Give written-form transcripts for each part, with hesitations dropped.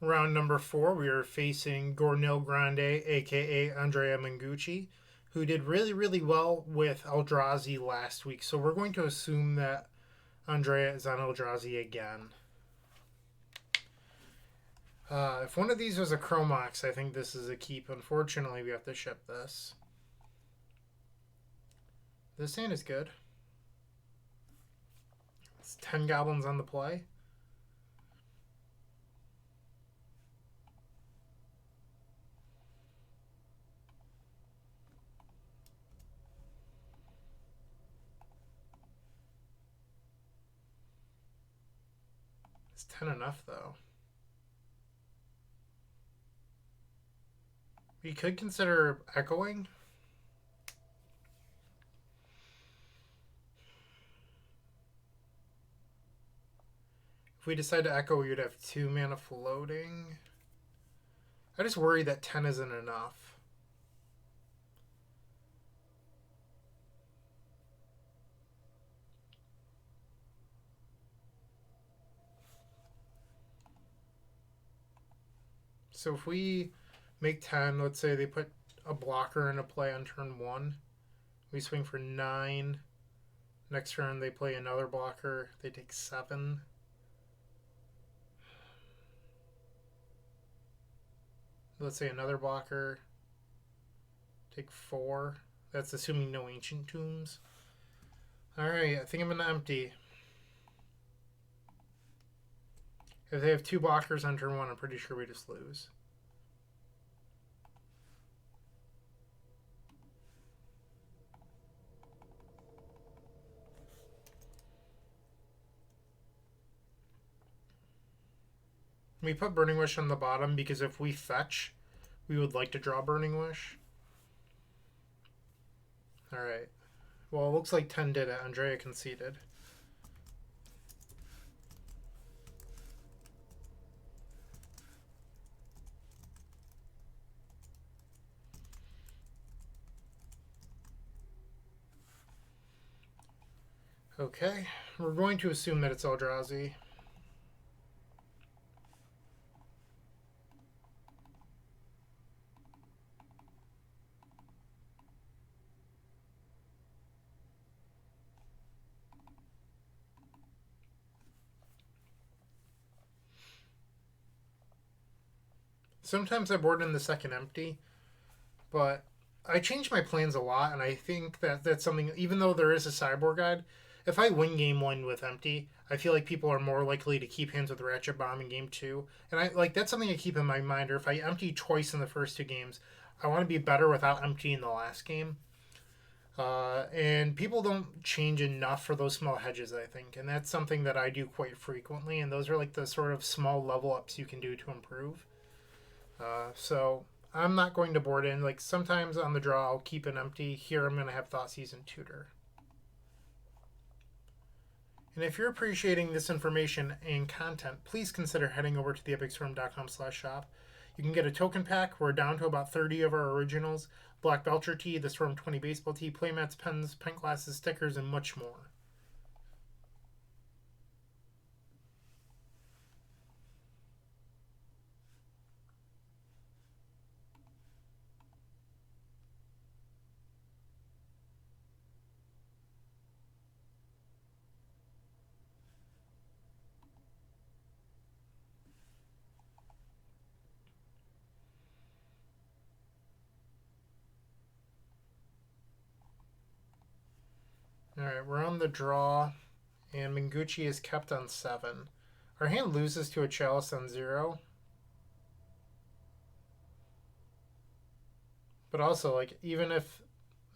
Round number 4, we are facing gnorilgrande, aka Andrea Mengucci, who did really, really well with Eldrazi last week. So we're going to assume that Andrea is on Eldrazi again. If one of these was a Chromox, I think this is a keep. Unfortunately, we have to ship this. This hand is good. It's 10 goblins on the play. It's 10 enough, though. We could consider echoing. If we decide to echo, we would have 2 mana floating. I just worry that 10 isn't enough. So if we make 10, let's say they put a blocker into play on turn 1. We swing for 9. Next turn they play another blocker. They take 7. Let's say another blocker. Take 4. That's assuming no Ancient Tombs. Alright, I think I'm going to empty. If they have 2 blockers on turn 1, I'm pretty sure we just lose. We put Burning Wish on the bottom because if we fetch, we would like to draw Burning Wish. Alright. Well, it looks like 10 did it. Andrea conceded. Okay. We're going to assume that it's Eldrazi. Sometimes I board in the second empty, but I change my plans a lot, and I think that that's something, even though there is a sideboard guide, if I win game 1 with empty, I feel like people are more likely to keep hands with Ratchet Bomb in game 2. And I like that's something I keep in my mind, or if I empty twice in the first 2 games, I want to be better without emptying the last game. And people don't change enough for those small hedges, I think. And that's something that I do quite frequently, and those are like the sort of small level ups you can do to improve. So I'm not going to board in. Like sometimes on the draw, I'll keep it empty. Here, I'm going to have Thoughtseize and Tutor. And if you're appreciating this information and content, please consider heading over to theepicstorm.com/shop. You can get a token pack. We're down to about 30 of our originals. Black Belcher tee, the Storm 20 baseball tee, playmats, pens, pint glasses, stickers, and much more. Alright, we're on the draw, and Mengucci is kept on 7. Our hand loses to a Chalice on 0. But also, like, even if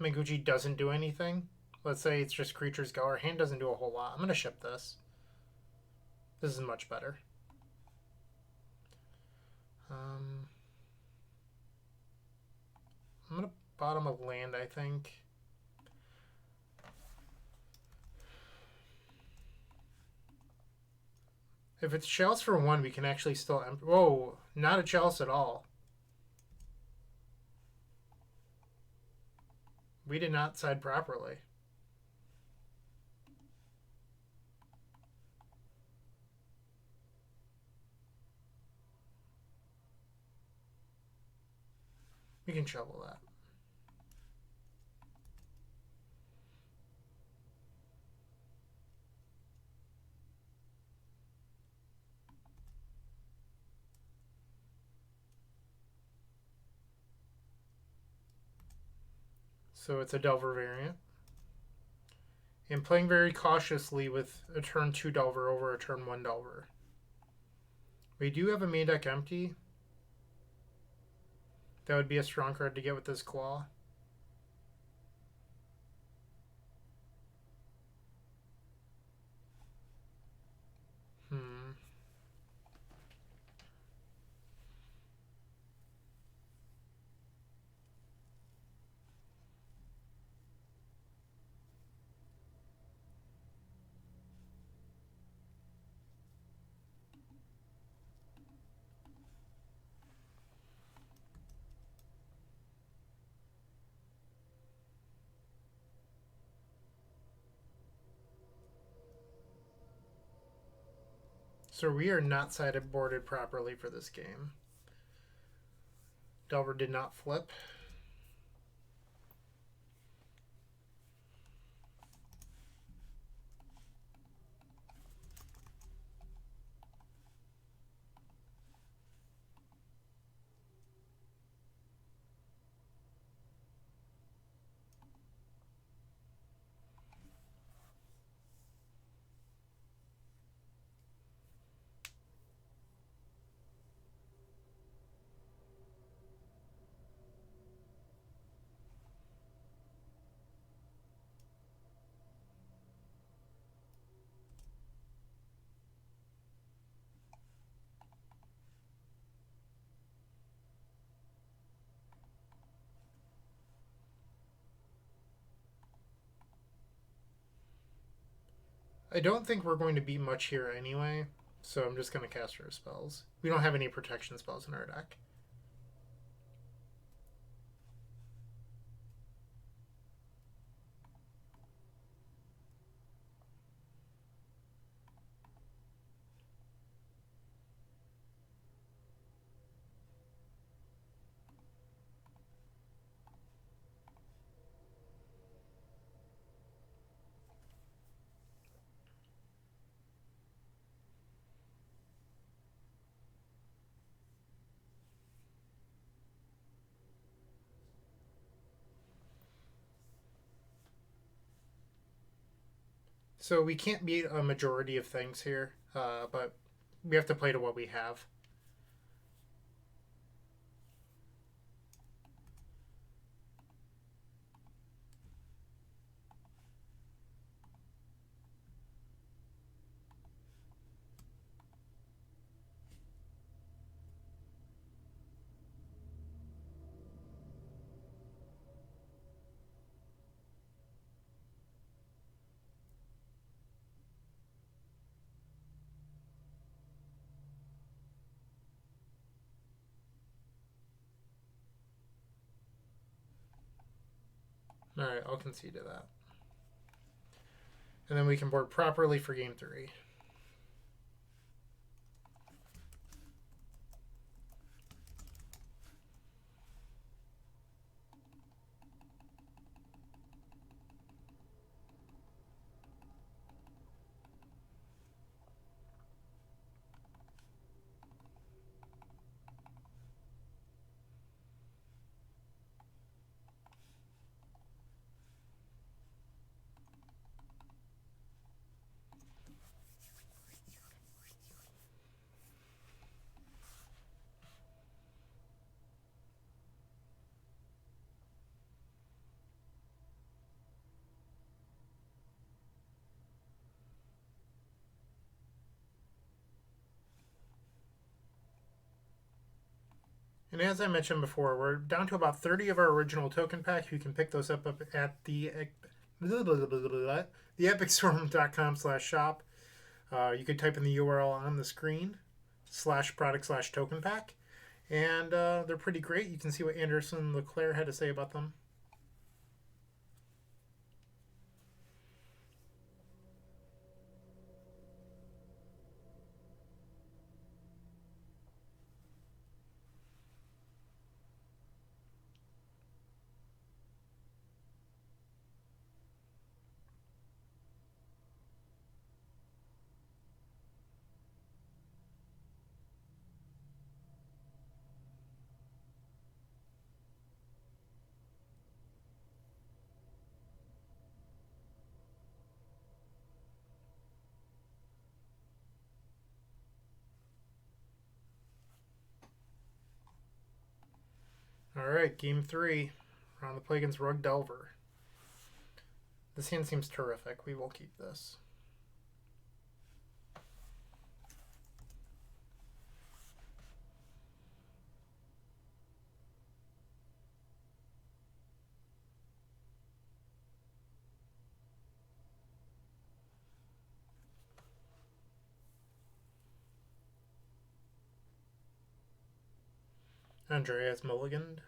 Mengucci doesn't do anything, let's say it's just creatures go, our hand doesn't do a whole lot. I'm going to ship this. This is much better. I'm going to bottom a land, I think. If it's Chalice for 1, we can actually still... Whoa, not a Chalice at all. We did not side properly. We can shovel that. So it's a Delver variant. And playing very cautiously with a turn 2 Delver over a turn 1 Delver. We do have a main deck empty. That would be a strong card to get with this Claw. Hmm. So we are not sideboarded properly for this game. Delver did not flip. I don't think we're going to beat much here anyway, so I'm just going to cast our spells. We don't have any protection spells in our deck. So we can't beat a majority of things here, but we have to play to what we have. Alright, I'll concede to that. And then we can board properly for game 3. And as I mentioned before, we're down to about 30 of our original token pack. You can pick those up at the epicstorm.com/shop. You could type in the URL on the screen, /product/token pack. And they're pretty great. You can see what Anderson Leclerc had to say about them. Alright, game 3. We're on the play against Rug Delver. This hand seems terrific. We will keep this. Andrea's mulliganed.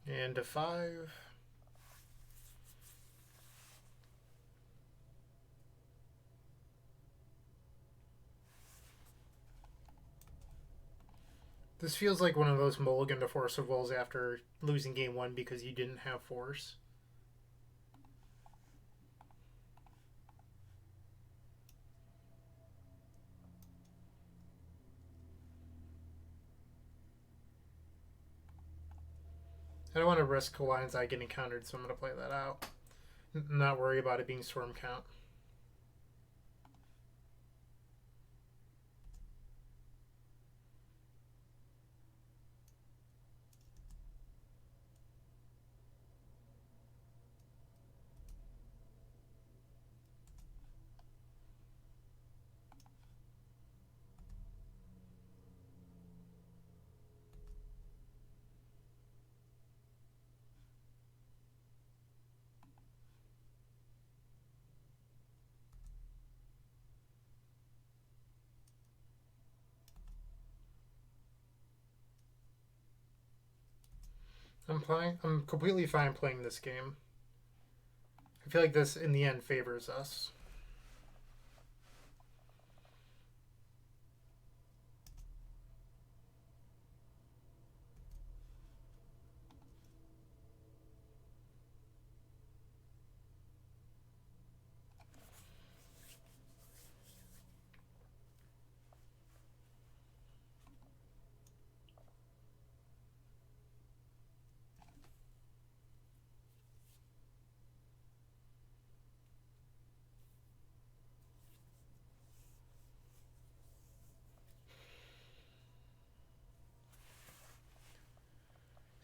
And a 5. This feels like one of those mulligan to Force of Wills after losing game 1 because you didn't have Force. I don't want to risk Lion's Eye getting countered, so I'm going to play that out. Not worry about it being Storm Count. I'm completely fine playing this game. I feel like this, in the end, favors us.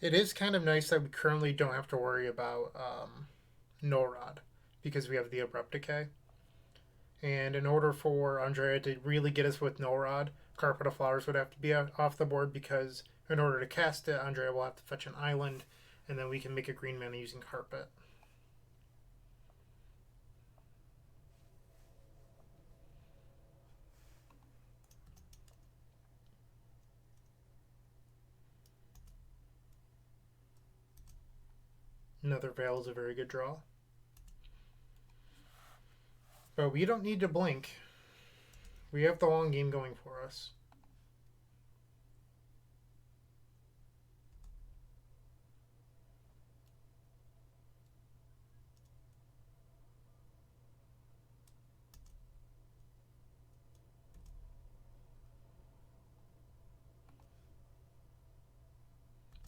It is kind of nice that we currently don't have to worry about Norod because we have the Abrupt Decay. And in order for Andrea to really get us with Norod, Carpet of Flowers would have to be off the board because in order to cast it, Andrea will have to fetch an island, and then we can make a green mana using Carpet. Another Veil is a very good draw. But we don't need to blink. We have the long game going for us.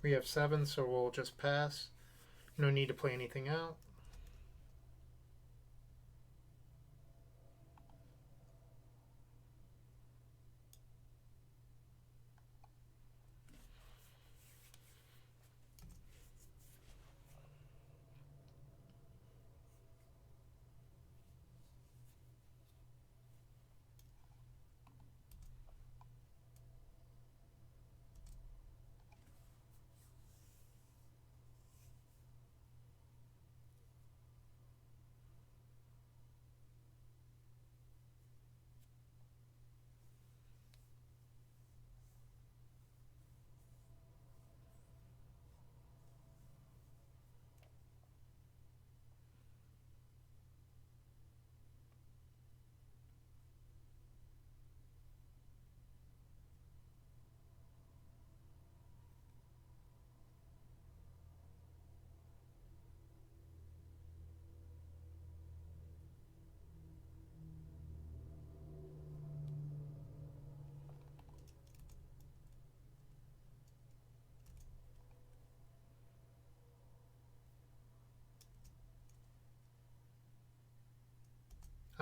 We have 7, so we'll just pass. No need to play anything out.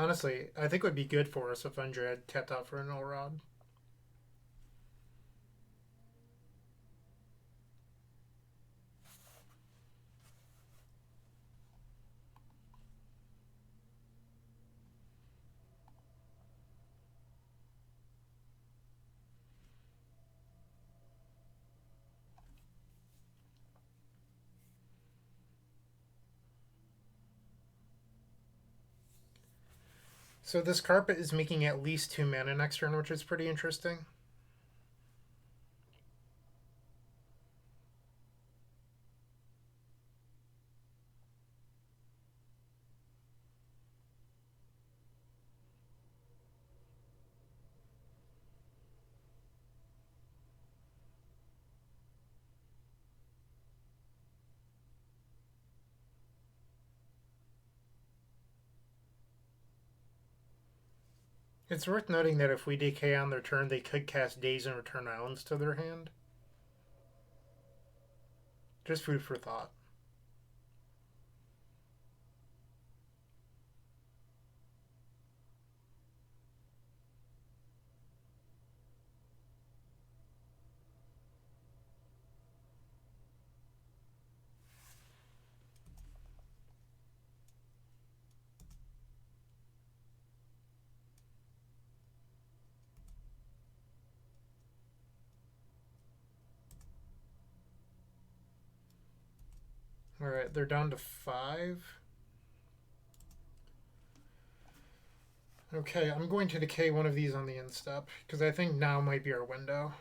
Honestly, I think it would be good for us if Andre had tapped out for an null rod. So this carpet is making at least 2 mana next turn, which is pretty interesting. It's worth noting that if we decay on their turn, they could cast Daze and return islands to their hand. Just food for thought. Alright, they're down to 5. Okay, I'm going to decay one of these on the end step, because I think now might be our window.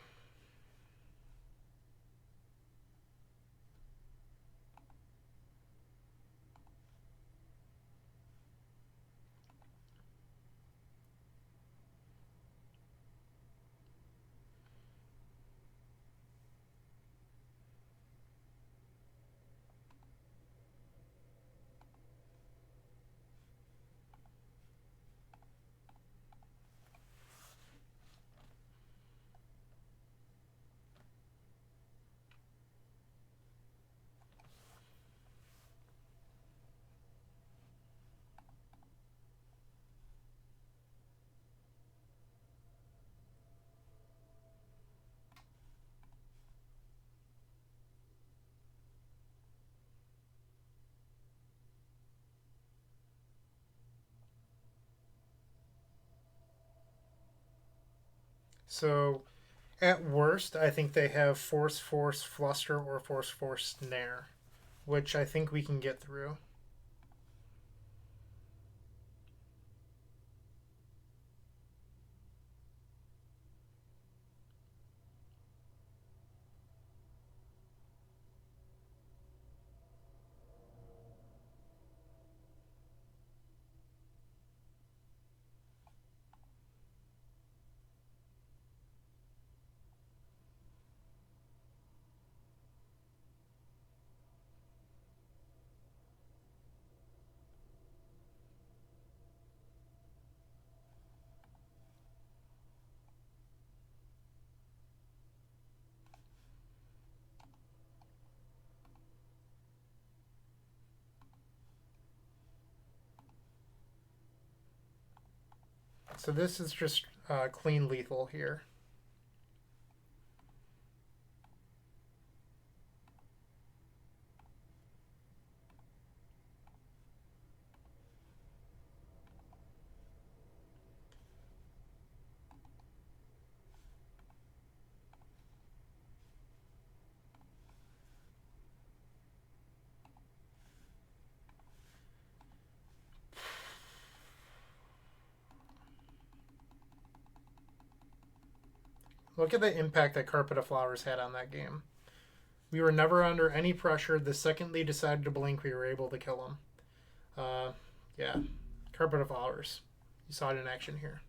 So, at worst, I think they have Force, Force, Fluster, or Force, Force, Snare, which I think we can get through. So this is just clean lethal here. Look at the impact that Carpet of Flowers had on that game. We were never under any pressure. The second they decided to blink, we were able to kill them. Yeah, Carpet of Flowers. You saw it in action here.